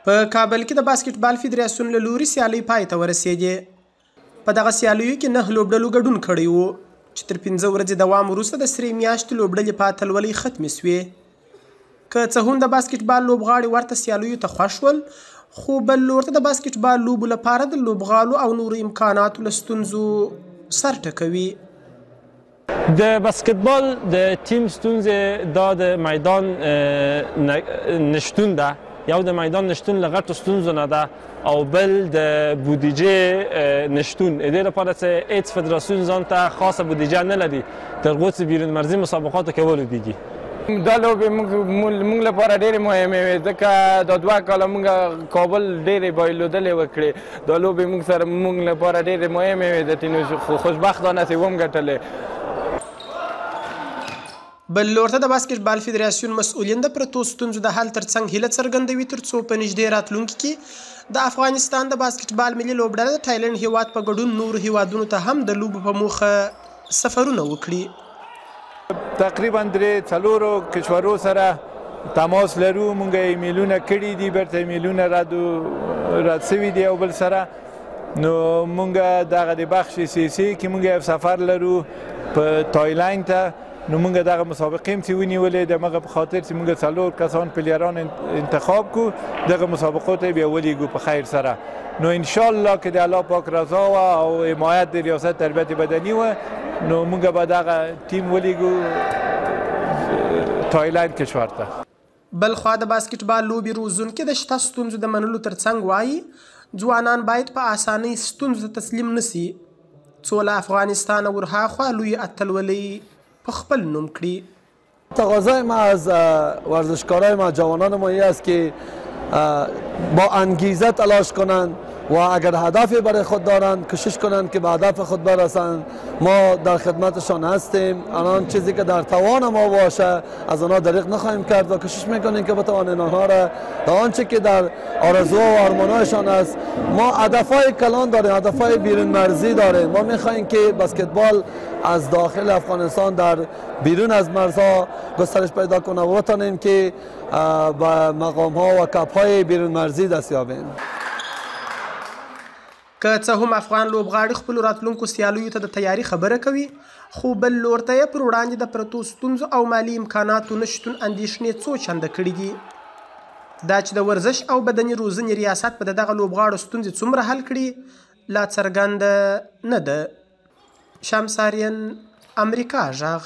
په کابل کې د باسکټبال فدراسیون له لوري سیالۍ پای ته ورسېدې. په دغه سیالیو کې 9 لوبډلو ګډون کړی و چې تر 15 ورځې دوام وروسته د سرې میاشتې لوبډلې په اتلولۍ ختمې سوې. که څه هم د باسکټبال لوبغاړي ورته سیالیو ته خوښ ول، خو بل لور ته د باسکټبال لوبو لپاره د لوبغالو او نورو امکاناتو له ستونزو سر ټکوي. د باسکټبال د ټیم ستونزې دا د میدان نشتون ده. یو د میدان نشتون له غټو ستونزو نه ده او بل د بودیجې نشتون. د دې لپاره چې هیڅ فدراسیون ځان ته خاصه بودیجه نه لري تر هغو چې بیرون مرزي مسابقاتو کولو دیږي. دا لوبې موږ لپاره ډېرې مهمې وې ځکه دا 2 کاله موږ کابل ډېرې بایلودلې وکړې. دا لوبې موږ لپاره ډېرې مهمې وې د تینو خوشبختانه چې وم ګټلې. بل لور ته د باسکټبال فدراسیون مسؤلین د پرتو ستونزو د حل ترڅنګ هیله څرګندوي ترڅو په نږدې راتلونکي کې د افغانستان د باسکټبال ملي لوبډله د تایلنډ هیواد په ګډون نورو هیوادونو ته هم د لوبو په موخه سفرونه وکړي. تقریبا 3-4 کشورو سره تماس لرو. مونږ ایمیلونه کړي دي، برته ایمیلونه رد سوي دي او بل سره. نو مونږ دغه د بخش سیاسي کې مونږ یو سفر لرو په تایلند ته. نو مونږ دغه مسابقې هم چې ونیولې د مغه په خاطر چې مونږ 4 کسان پلیران انتخاب کو دغه مسابقات بیا ولیږو په خیر سره. نو ان شاء الله که د الله پاک رضا و او حمایت د ریاست تربیت بدنی و نو مونږ به دغه ټیم ولیږو تایلند کشور ته. بل خوا د باسکټبال لوبې روزونکي د شته ستونزو د منلو ترڅنګ وایي ځوانان باید په اسانۍ ستونزو ته تسلیم نشي څو له افغانستان ورهاخوا لوی اتلولۍ په خپل نوم کړي. تقاضای ما از ورزشکارای ما، جوانان ما این است که با انگیزه تلاش کنند و اگر هدفی برای خود دارند کوشش کنند که به هدف خود برسند. ما در خدمتشان هستیم. آنان چیزی که در توان ما باشه از آنها دریغ نخواهیم کرد و کوشش میکنیم که بتوانیم آنها را تا آنچه که در آرزو و آرمانهایشان است. ما هدفهای کلان داریم، هدفهای بیرون مرزی داریم. ما میخواهیم که بسکتبال از داخل افغانستان در بیرون از مرزها گسترش پیدا کنه و بتوانیم که به مقام ها و کپ های بیرون مرزی دست یابیم. که څه هم افغان لوبغاړي خپلو راتلونکو سیالیو ته د تیاري خبره کوي، خو بل لور ته یې پر وړاندې د پرتو ستونزو او مالي امکاناتو نشتون اندېښنې څو چنده کړي دي. دا چې د ورزش او بدني روزنې ریاست به د دغه لوبغاړو ستونزې څومره حل کړي لا څرګنده نه ده. شمس آرین، امریکا غږ.